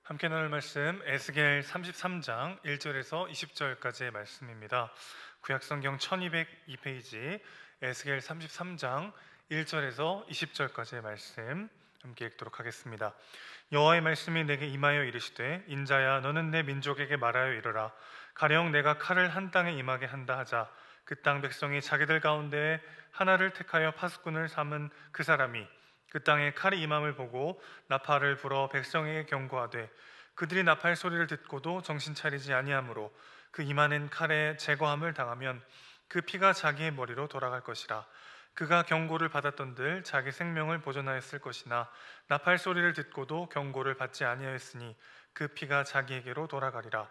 함께 나눌 말씀 에스겔 33장 1절에서 20절까지의 말씀입니다. 구약성경 1202페이지 에스겔 33장 1절에서 20절까지의 말씀 함께 읽도록 하겠습니다. 여호와의 말씀이 내게 임하여 이르시되 인자야 너는 내 민족에게 말하여 이르라 가령 내가 칼을 한 땅에 임하게 한다 하자 그 땅 백성이 자기들 가운데 하나를 택하여 파수꾼을 삼은 그 사람이 그 땅에 칼이 임함을 보고 나팔을 불어 백성에게 경고하되 그들이 나팔 소리를 듣고도 정신 차리지 아니하므로 그 임하는 칼에 제거함을 당하면 그 피가 자기의 머리로 돌아갈 것이라. 그가 경고를 받았던들 자기 생명을 보존하였을 것이나 나팔 소리를 듣고도 경고를 받지 아니하였으니 그 피가 자기에게로 돌아가리라.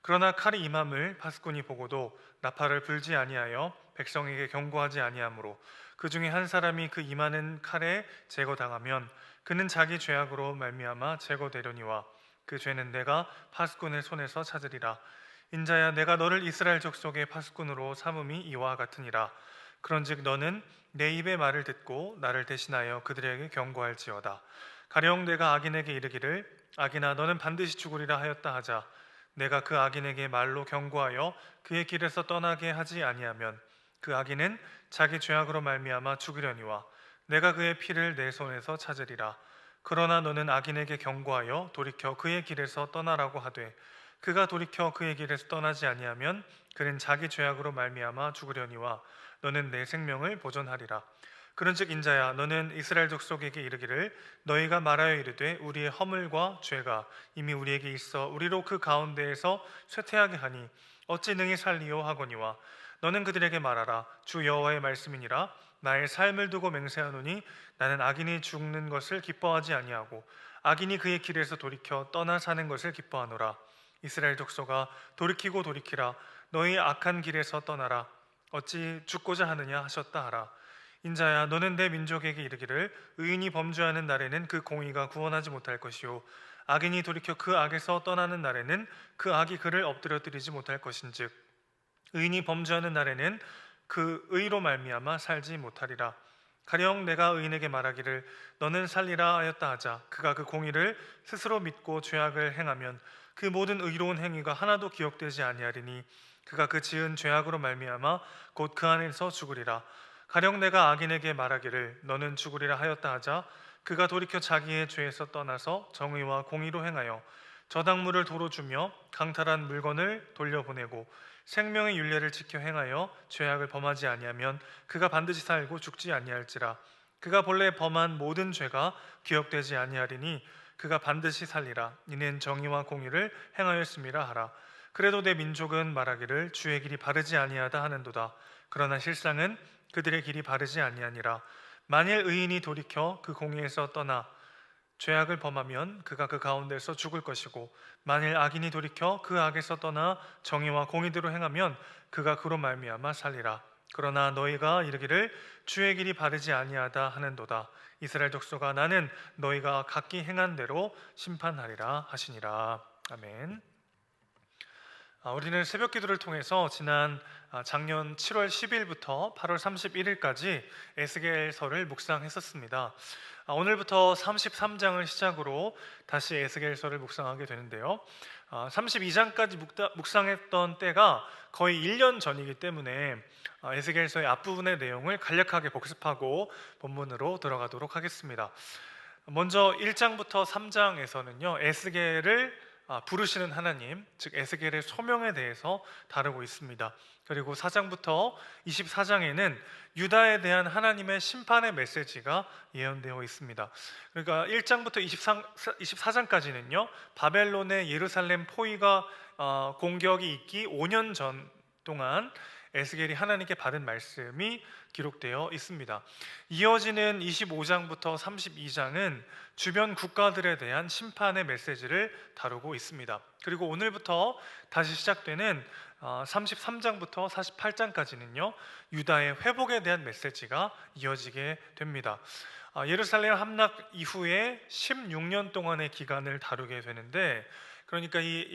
그러나 칼이 임함을 파수꾼이 보고도 나팔을 불지 아니하여 백성에게 경고하지 아니하므로 그 중에 한 사람이 그 임하는 칼에 제거당하면 그는 자기 죄악으로 말미암아 제거되려니와 그 죄는 내가 파수꾼의 손에서 찾으리라. 인자야 내가 너를 이스라엘 족속의 파수꾼으로 삼음이 이와 같으니라. 그런즉 너는 내 입의 말을 듣고 나를 대신하여 그들에게 경고할지어다. 가령 내가 악인에게 이르기를 악인아 너는 반드시 죽으리라 하였다 하자 내가 그 악인에게 말로 경고하여 그의 길에서 떠나게 하지 아니하면 그 악인은 자기 죄악으로 말미암아 죽으려니와 내가 그의 피를 내 손에서 찾으리라. 그러나 너는 악인에게 경고하여 돌이켜 그의 길에서 떠나라고 하되 그가 돌이켜 그의 길에서 떠나지 아니하면 그는 자기 죄악으로 말미암아 죽으려니와 너는 내 생명을 보존하리라. 그런즉 인자야 너는 이스라엘 족속에게 이르기를 너희가 말하여 이르되 우리의 허물과 죄가 이미 우리에게 있어 우리로 그 가운데에서 쇠퇴하게 하니 어찌 능히 살리요 하거니와 너는 그들에게 말하라. 주 여호와의 말씀이니라. 나의 삶을 두고 맹세하노니 나는 악인이 죽는 것을 기뻐하지 아니하고 악인이 그의 길에서 돌이켜 떠나 사는 것을 기뻐하노라. 이스라엘 족속아 돌이키고 돌이키라. 너희 악한 길에서 떠나라. 어찌 죽고자 하느냐 하셨다 하라. 인자야 너는 내 민족에게 이르기를 의인이 범죄하는 날에는 그 공의가 구원하지 못할 것이요 악인이 돌이켜 그 악에서 떠나는 날에는 그 악이 그를 엎드려뜨리지 못할 것인즉 의인이 범죄하는 날에는 그 의로 말미암아 살지 못하리라. 가령 내가 의인에게 말하기를 너는 살리라 하였다 하자 그가 그 공의를 스스로 믿고 죄악을 행하면 그 모든 의로운 행위가 하나도 기억되지 아니하리니 그가 그 지은 죄악으로 말미암아 곧 그 안에서 죽으리라. 가령 내가 악인에게 말하기를 너는 죽으리라 하였다 하자 그가 돌이켜 자기의 죄에서 떠나서 정의와 공의로 행하여 저당물을 도로 주며 강탈한 물건을 돌려보내고 생명의 율례를 지켜 행하여 죄악을 범하지 아니하면 그가 반드시 살고 죽지 아니할지라. 그가 본래 범한 모든 죄가 기억되지 아니하리니 그가 반드시 살리라. 이는 정의와 공의를 행하였음이라 하라. 그래도 내 민족은 말하기를 주의 길이 바르지 아니하다 하는도다. 그러나 실상은 그들의 길이 바르지 아니하니라. 만일 의인이 돌이켜 그 공의에서 떠나 죄악을 범하면 그가 그 가운데서 죽을 것이고 만일 악인이 돌이켜 그 악에서 떠나 정의와 공의대로 행하면 그가 그로 말미암아 살리라. 그러나 너희가 이르기를 주의 길이 바르지 아니하다 하는도다. 이스라엘 족속아 나는 너희가 각기 행한 대로 심판하리라 하시니라. 아멘. 우리는 새벽 기도를 통해서 지난 작년 7월 10일부터 8월 31일까지 에스겔서를 묵상했었습니다. 오늘부터 33장을 시작으로 다시 에스겔서를 묵상하게 되는데요. 32장까지 묵상했던 때가 거의 1년 전이기 때문에 에스겔서의 앞부분의 내용을 간략하게 복습하고 본문으로 들어가도록 하겠습니다. 먼저 1장부터 3장에서는요 에스겔을 부르시는 하나님, 즉 에스겔의 소명에 대해서 다루고 있습니다. 그리고 4장부터 24장에는 유다에 대한 하나님의 심판의 메시지가 예언되어 있습니다. 그러니까 1장부터 24장까지는요 바벨론의 예루살렘 포위가 공격이 있기 5년 전 동안 에스겔이 하나님께 받은 말씀이 기록되어 있습니다. 이어지는 25장부터 32장은 주변 국가들에 대한 심판의 메시지를 다루고 있습니다. 그리고 오늘부터 다시 시작되는 33장부터 48장까지는요 유다의 회복에 대한 메시지가 이어지게 됩니다. 예루살렘 함락 이후에 16년 동안의 기간을 다루게 되는데 그러니까 이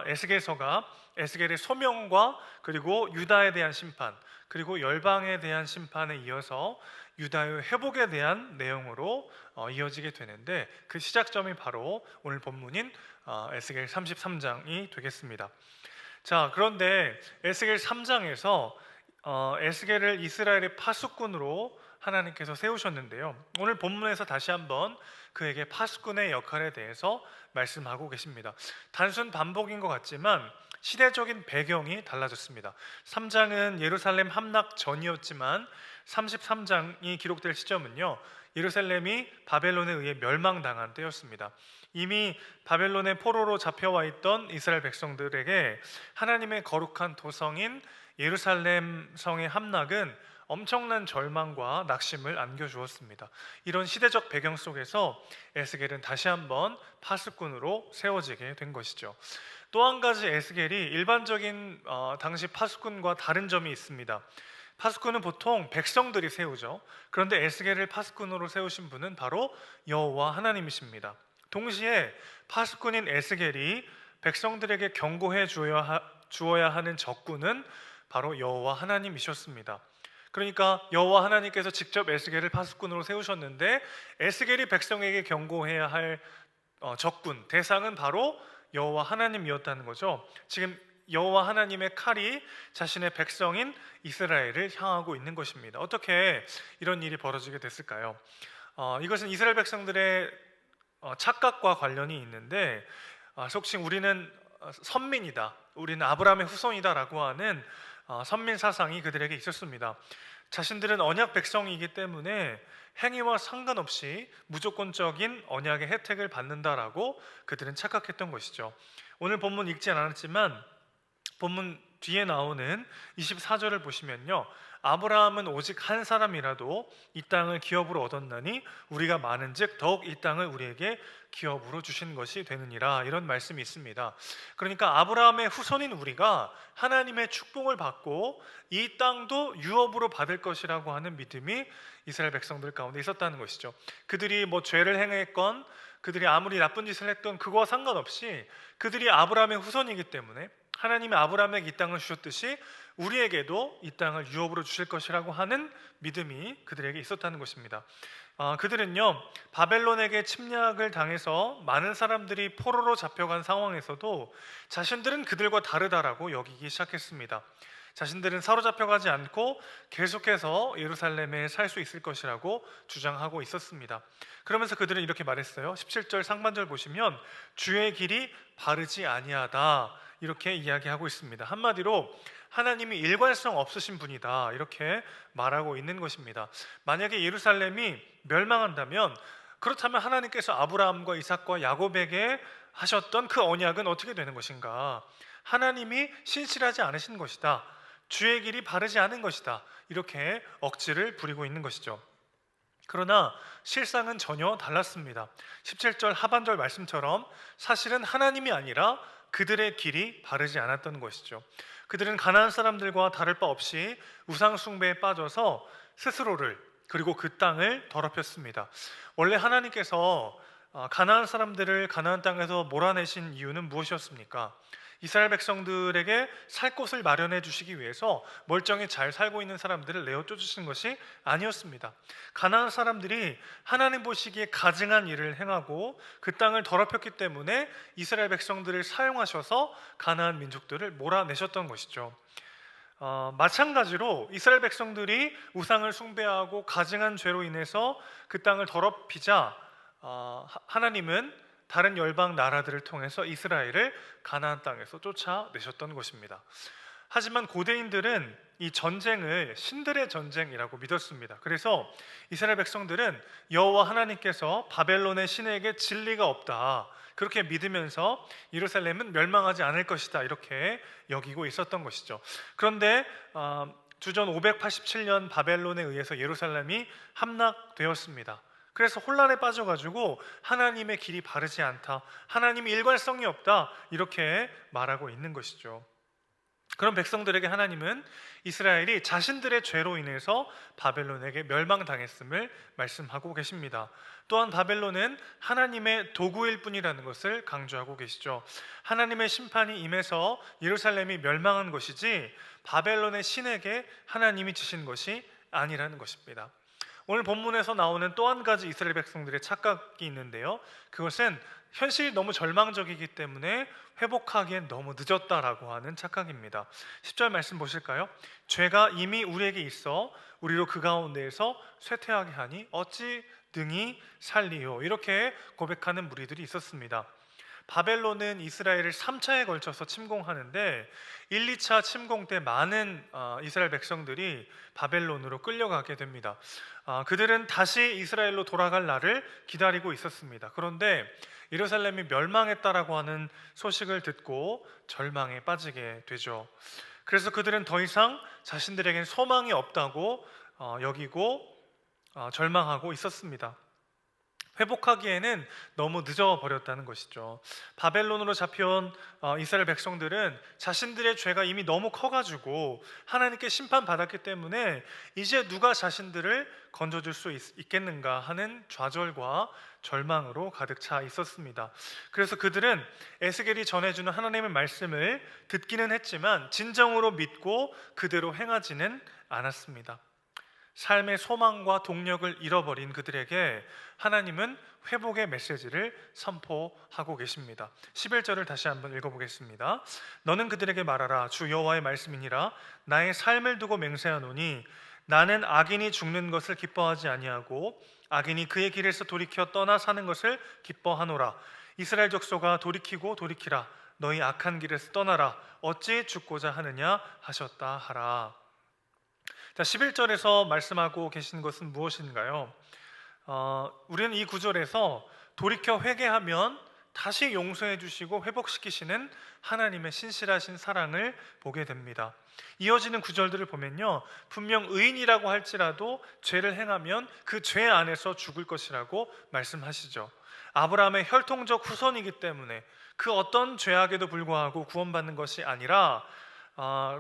에스겔서가 에스겔의 소명과 그리고 유다에 대한 심판, 그리고 열방에 대한 심판에 이어서 유다의 회복에 대한 내용으로 이어지게 되는데, 그 시작점이 바로 오늘 본문인 에스겔 33장이 되겠습니다. 자, 그런데 에스겔 3장에서 에스겔을 이스라엘의 파수꾼으로 하나님께서 세우셨는데요, 오늘 본문에서 다시 한번 그에게 파수꾼의 역할에 대해서 말씀하고 계십니다. 단순 반복인 것 같지만 시대적인 배경이 달라졌습니다. 3장은 예루살렘 함락 전이었지만 33장이 기록될 시점은요, 예루살렘이 바벨론에 의해 멸망당한 때였습니다. 이미 바벨론의 포로로 잡혀와 있던 이스라엘 백성들에게 하나님의 거룩한 도성인 예루살렘 성의 함락은 엄청난 절망과 낙심을 안겨주었습니다. 이런 시대적 배경 속에서 에스겔은 다시 한번 파수꾼으로 세워지게 된 것이죠. 또 한 가지 에스겔이 일반적인 당시 파수꾼과 다른 점이 있습니다. 파수꾼은 보통 백성들이 세우죠. 그런데 에스겔을 파수꾼으로 세우신 분은 바로 여호와 하나님이십니다. 동시에 파수꾼인 에스겔이 백성들에게 경고해 주어야 하는 적군은 바로 여호와 하나님이셨습니다. 그러니까 여호와 하나님께서 직접 에스겔을 파수꾼으로 세우셨는데, 에스겔이 백성에게 경고해야 할 적군, 대상은 바로 여호와 하나님이었다는 거죠. 지금 여호와 하나님의 칼이 자신의 백성인 이스라엘을 향하고 있는 것입니다. 어떻게 이런 일이 벌어지게 됐을까요? 이것은 이스라엘 백성들의 착각과 관련이 있는데, 속칭 우리는 선민이다, 우리는 아브라함의 후손이다라고 하는 선민 사상이 그들에게 있었습니다. 자신들은 언약 백성이기 때문에 행위와 상관없이 무조건적인 언약의 혜택을 받는다라고 그들은 착각했던 것이죠. 오늘 본문 읽지 않았지만 본문 뒤에 나오는 24절을 보시면요, 아브라함은 오직 한 사람이라도 이 땅을 기업으로 얻었나니 우리가 많은즉 더욱 이 땅을 우리에게 기업으로 주신 것이 되느니라, 이런 말씀이 있습니다. 그러니까 아브라함의 후손인 우리가 하나님의 축복을 받고 이 땅도 유업으로 받을 것이라고 하는 믿음이 이스라엘 백성들 가운데 있었다는 것이죠. 그들이 뭐 죄를 행했건 그들이 아무리 나쁜 짓을 했던 그거와 상관없이 그들이 아브라함의 후손이기 때문에 하나님이 아브라함에게 이 땅을 주셨듯이 우리에게도 이 땅을 유업으로 주실 것이라고 하는 믿음이 그들에게 있었다는 것입니다. 그들은요, 바벨론에게 침략을 당해서 많은 사람들이 포로로 잡혀간 상황에서도 자신들은 그들과 다르다라고 여기기 시작했습니다. 자신들은 사로잡혀가지 않고 계속해서 예루살렘에 살 수 있을 것이라고 주장하고 있었습니다. 그러면서 그들은 이렇게 말했어요. 17절 상반절 보시면 주의 길이 바르지 아니하다, 이렇게 이야기하고 있습니다. 한마디로 하나님이 일관성 없으신 분이다, 이렇게 말하고 있는 것입니다. 만약에 예루살렘이 멸망한다면, 그렇다면 하나님께서 아브라함과 이삭과 야곱에게 하셨던 그 언약은 어떻게 되는 것인가? 하나님이 신실하지 않으신 것이다, 주의 길이 바르지 않은 것이다, 이렇게 억지를 부리고 있는 것이죠. 그러나 실상은 전혀 달랐습니다. 17절 하반절 말씀처럼 사실은 하나님이 아니라 그들의 길이 바르지 않았던 것이죠. 그들은 가나안 사람들과 다를 바 없이 우상 숭배에 빠져서 스스로를 그리고 그 땅을 더럽혔습니다. 원래 하나님께서 가나안 사람들을 가나안 땅에서 몰아내신 이유는 무엇이었습니까? 이스라엘 백성들에게 살 곳을 마련해 주시기 위해서 멀쩡히 잘 살고 있는 사람들을 내어 쫓으신 것이 아니었습니다. 가나안 사람들이 하나님 보시기에 가증한 일을 행하고 그 땅을 더럽혔기 때문에 이스라엘 백성들을 사용하셔서 가나안 민족들을 몰아내셨던 것이죠. 마찬가지로 이스라엘 백성들이 우상을 숭배하고 가증한 죄로 인해서 그 땅을 더럽히자 하나님은 다른 열방 나라들을 통해서 이스라엘을 가나안 땅에서 쫓아내셨던 것입니다. 하지만 고대인들은 이 전쟁을 신들의 전쟁이라고 믿었습니다. 그래서 이스라엘 백성들은 여호와 하나님께서 바벨론의 신에게 진리가 없다, 그렇게 믿으면서 예루살렘은 멸망하지 않을 것이다, 이렇게 여기고 있었던 것이죠. 그런데 주전 587년 바벨론에 의해서 예루살렘이 함락되었습니다. 그래서 혼란에 빠져가지고 하나님의 길이 바르지 않다, 하나님이 일관성이 없다, 이렇게 말하고 있는 것이죠. 그런 백성들에게 하나님은 이스라엘이 자신들의 죄로 인해서 바벨론에게 멸망당했음을 말씀하고 계십니다. 또한 바벨론은 하나님의 도구일 뿐이라는 것을 강조하고 계시죠. 하나님의 심판이 임해서 예루살렘이 멸망한 것이지 바벨론의 신에게 하나님이 주신 것이 아니라는 것입니다. 오늘 본문에서 나오는 또 한 가지 이스라엘 백성들의 착각이 있는데요, 그것은 현실이 너무 절망적이기 때문에 회복하기엔 너무 늦었다라고 하는 착각입니다. 10절 말씀 보실까요? 죄가 이미 우리에게 있어 우리로 그 가운데에서 쇠퇴하게 하니 어찌 능히 살리요, 이렇게 고백하는 무리들이 있었습니다. 바벨론은 이스라엘을 3차에 걸쳐서 침공하는데 1, 2차 침공 때 많은 이스라엘 백성들이 바벨론으로 끌려가게 됩니다. 그들은 다시 이스라엘로 돌아갈 날을 기다리고 있었습니다. 그런데 예루살렘이 멸망했다라고 하는 소식을 듣고 절망에 빠지게 되죠. 그래서 그들은 더 이상 자신들에겐 소망이 없다고 여기고 절망하고 있었습니다. 회복하기에는 너무 늦어버렸다는 것이죠. 바벨론으로 잡혀온 이스라엘 백성들은 자신들의 죄가 이미 너무 커가지고 하나님께 심판받았기 때문에 이제 누가 자신들을 건져줄 수 있겠는가 하는 좌절과 절망으로 가득 차 있었습니다. 그래서 그들은 에스겔이 전해주는 하나님의 말씀을 듣기는 했지만 진정으로 믿고 그대로 행하지는 않았습니다. 삶의 소망과 동력을 잃어버린 그들에게 하나님은 회복의 메시지를 선포하고 계십니다. 11절을 다시 한번 읽어보겠습니다. 너는 그들에게 말하라. 주 여호와의 말씀이니라. 나의 삶을 두고 맹세하노니 나는 악인이 죽는 것을 기뻐하지 아니하고 악인이 그의 길에서 돌이켜 떠나 사는 것을 기뻐하노라. 이스라엘 족속아 돌이키고 돌이키라. 너희 악한 길에서 떠나라. 어찌 죽고자 하느냐 하셨다 하라. 자, 11절에서 말씀하고 계신 것은 무엇인가요? 우리는 이 구절에서 돌이켜 회개하면 다시 용서해 주시고 회복시키시는 하나님의 신실하신 사랑을 보게 됩니다. 이어지는 구절들을 보면요, 분명 의인이라고 할지라도 죄를 행하면 그 죄 안에서 죽을 것이라고 말씀하시죠. 아브라함의 혈통적 후손이기 때문에 그 어떤 죄악에도 불구하고 구원받는 것이 아니라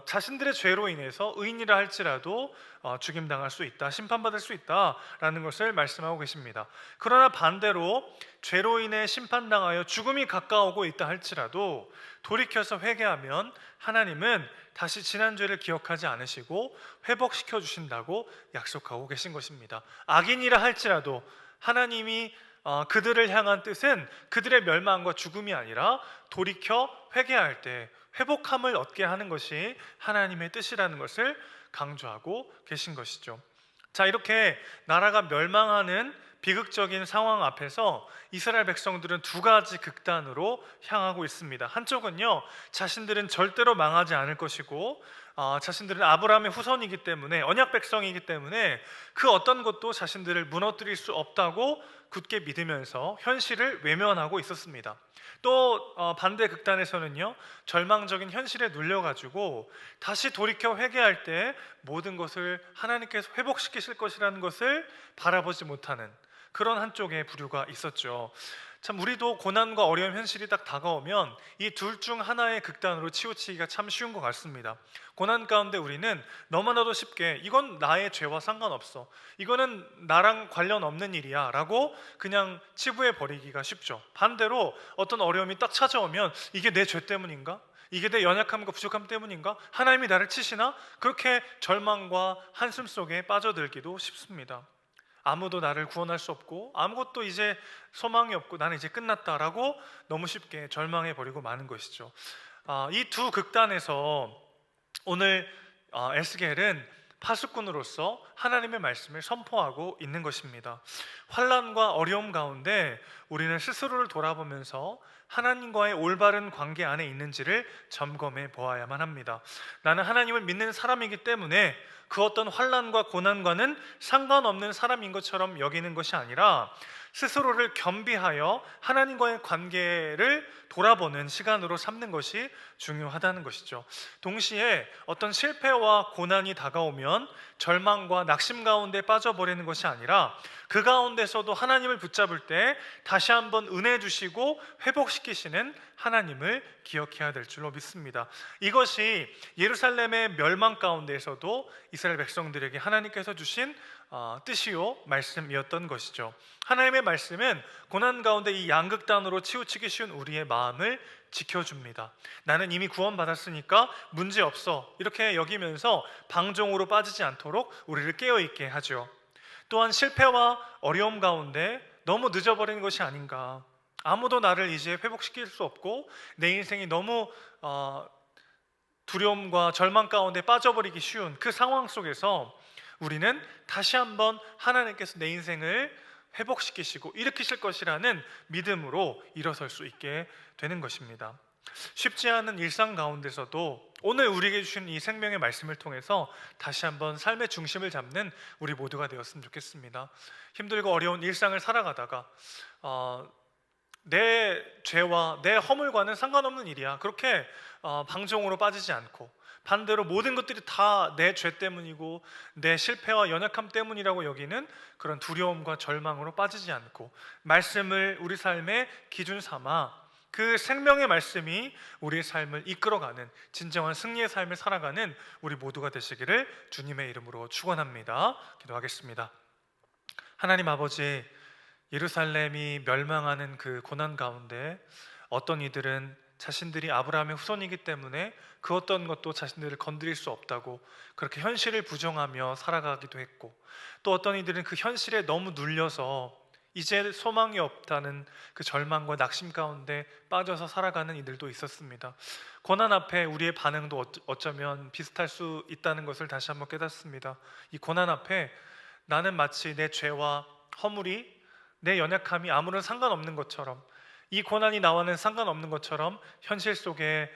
자신들의 죄로 인해서 의인이라 할지라도 죽임당할 수 있다, 심판받을 수 있다라는 것을 말씀하고 계십니다. 그러나 반대로 죄로 인해 심판당하여 죽음이 가까우고 있다 할지라도 돌이켜서 회개하면 하나님은 다시 지난 죄를 기억하지 않으시고 회복시켜 주신다고 약속하고 계신 것입니다. 악인이라 할지라도 하나님이 그들을 향한 뜻은 그들의 멸망과 죽음이 아니라 돌이켜 회개할 때 회복함을 얻게 하는 것이 하나님의 뜻이라는 것을 강조하고 계신 것이죠. 자, 이렇게 나라가 멸망하는 비극적인 상황 앞에서 이스라엘 백성들은 두 가지 극단으로 향하고 있습니다. 한쪽은요, 자신들은 절대로 망하지 않을 것이고 자신들은 아브라함의 후손이기 때문에, 언약 백성이기 때문에 그 어떤 것도 자신들을 무너뜨릴 수 없다고 굳게 믿으면서 현실을 외면하고 있었습니다. 또 반대 극단에서는요, 절망적인 현실에 눌려가지고 다시 돌이켜 회개할 때 모든 것을 하나님께서 회복시키실 것이라는 것을 바라보지 못하는 그런 한쪽의 부류가 있었죠. 참, 우리도 고난과 어려운 현실이 딱 다가오면 이 둘 중 하나의 극단으로 치우치기가 참 쉬운 것 같습니다. 고난 가운데 우리는 너무나도 쉽게 이건 나의 죄와 상관없어, 이거는 나랑 관련 없는 일이야 라고 그냥 치부해 버리기가 쉽죠. 반대로 어떤 어려움이 딱 찾아오면 이게 내 죄 때문인가? 이게 내 연약함과 부족함 때문인가? 하나님이 나를 치시나? 그렇게 절망과 한숨 속에 빠져들기도 쉽습니다. 아무도 나를 구원할 수 없고 아무것도 이제 소망이 없고 나는 이제 끝났다라고 너무 쉽게 절망해 버리고 마는 것이죠. 이 두 극단에서 오늘 에스겔은 파수꾼으로서 하나님의 말씀을 선포하고 있는 것입니다. 환난과 어려움 가운데 우리는 스스로를 돌아보면서 하나님과의 올바른 관계 안에 있는지를 점검해 보아야만 합니다. 나는 하나님을 믿는 사람이기 때문에 그 어떤 환난과 고난과는 상관없는 사람인 것처럼 여기는 것이 아니라 스스로를 겸비하여 하나님과의 관계를 돌아보는 시간으로 삼는 것이 중요하다는 것이죠. 동시에 어떤 실패와 고난이 다가오면 절망과 낙심 가운데 빠져버리는 것이 아니라 그 가운데서도 하나님을 붙잡을 때 다시 한번 은혜 주시고 회복시키시는 하나님을 기억해야 될 줄로 믿습니다. 이것이 예루살렘의 멸망 가운데에서도 이스라엘 백성들에게 하나님께서 주신 뜻이요 말씀이었던 것이죠. 하나님의 말씀은 고난 가운데 이 양극단으로 치우치기 쉬운 우리의 마음을 지켜줍니다. 나는 이미 구원받았으니까 문제없어 이렇게 여기면서 방종으로 빠지지 않도록 우리를 깨어있게 하죠. 또한 실패와 어려움 가운데 너무 늦어버리는 것이 아닌가, 아무도 나를 이제 회복시킬 수 없고 내 인생이 너무 두려움과 절망 가운데 빠져버리기 쉬운 그 상황 속에서 우리는 다시 한번 하나님께서 내 인생을 회복시키시고 일으키실 것이라는 믿음으로 일어설 수 있게 되는 것입니다. 쉽지 않은 일상 가운데서도 오늘 우리에게 주신 이 생명의 말씀을 통해서 다시 한번 삶의 중심을 잡는 우리 모두가 되었으면 좋겠습니다. 힘들고 어려운 일상을 살아가다가 내 죄와 내 허물과는 상관없는 일이야, 그렇게 방종으로 빠지지 않고 반대로 모든 것들이 다 내 죄 때문이고 내 실패와 연약함 때문이라고 여기는 그런 두려움과 절망으로 빠지지 않고 말씀을 우리 삶의 기준 삼아 그 생명의 말씀이 우리의 삶을 이끌어가는 진정한 승리의 삶을 살아가는 우리 모두가 되시기를 주님의 이름으로 축원합니다. 기도하겠습니다. 하나님 아버지, 예루살렘이 멸망하는 그 고난 가운데 어떤 이들은 자신들이 아브라함의 후손이기 때문에 그 어떤 것도 자신들을 건드릴 수 없다고 그렇게 현실을 부정하며 살아가기도 했고, 또 어떤 이들은 그 현실에 너무 눌려서 이제 소망이 없다는 그 절망과 낙심 가운데 빠져서 살아가는 이들도 있었습니다. 고난 앞에 우리의 반응도 어쩌면 비슷할 수 있다는 것을 다시 한번 깨닫습니다. 이 고난 앞에 나는 마치 내 죄와 허물이, 내 연약함이 아무런 상관없는 것처럼, 이 고난이 나와는 상관없는 것처럼 현실 속에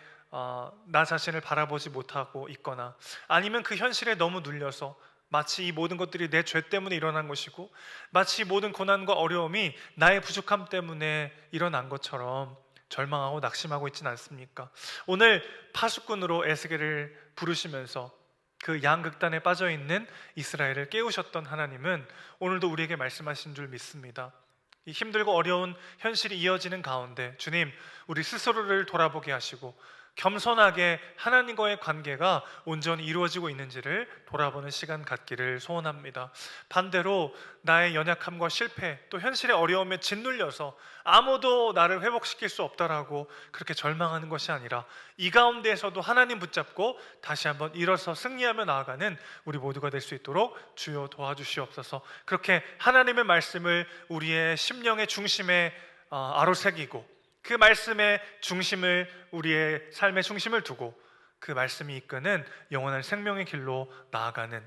나 자신을 바라보지 못하고 있거나, 아니면 그 현실에 너무 눌려서 마치 이 모든 것들이 내 죄 때문에 일어난 것이고 마치 이 모든 고난과 어려움이 나의 부족함 때문에 일어난 것처럼 절망하고 낙심하고 있지는 않습니까? 오늘 파수꾼으로 에스겔을 부르시면서 그 양극단에 빠져있는 이스라엘을 깨우셨던 하나님은 오늘도 우리에게 말씀하신 줄 믿습니다. 이 힘들고 어려운 현실이 이어지는 가운데 주님, 우리 스스로를 돌아보게 하시고 겸손하게 하나님과의 관계가 온전히 이루어지고 있는지를 돌아보는 시간 갖기를 소원합니다. 반대로 나의 연약함과 실패, 또 현실의 어려움에 짓눌려서 아무도 나를 회복시킬 수 없다라고 그렇게 절망하는 것이 아니라 이 가운데에서도 하나님 붙잡고 다시 한번 일어서 승리하며 나아가는 우리 모두가 될 수 있도록 주여 도와주시옵소서. 그렇게 하나님의 말씀을 우리의 심령의 중심에 아로새기고 그 말씀의 중심을, 우리의 삶의 중심을 두고 그 말씀이 이끄는 영원한 생명의 길로 나아가는,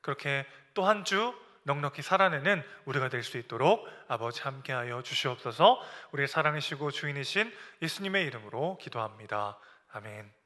그렇게 또 한 주 넉넉히 살아내는 우리가 될 수 있도록 아버지 함께하여 주시옵소서. 우리의 사랑이시고 주인이신 예수님의 이름으로 기도합니다. 아멘.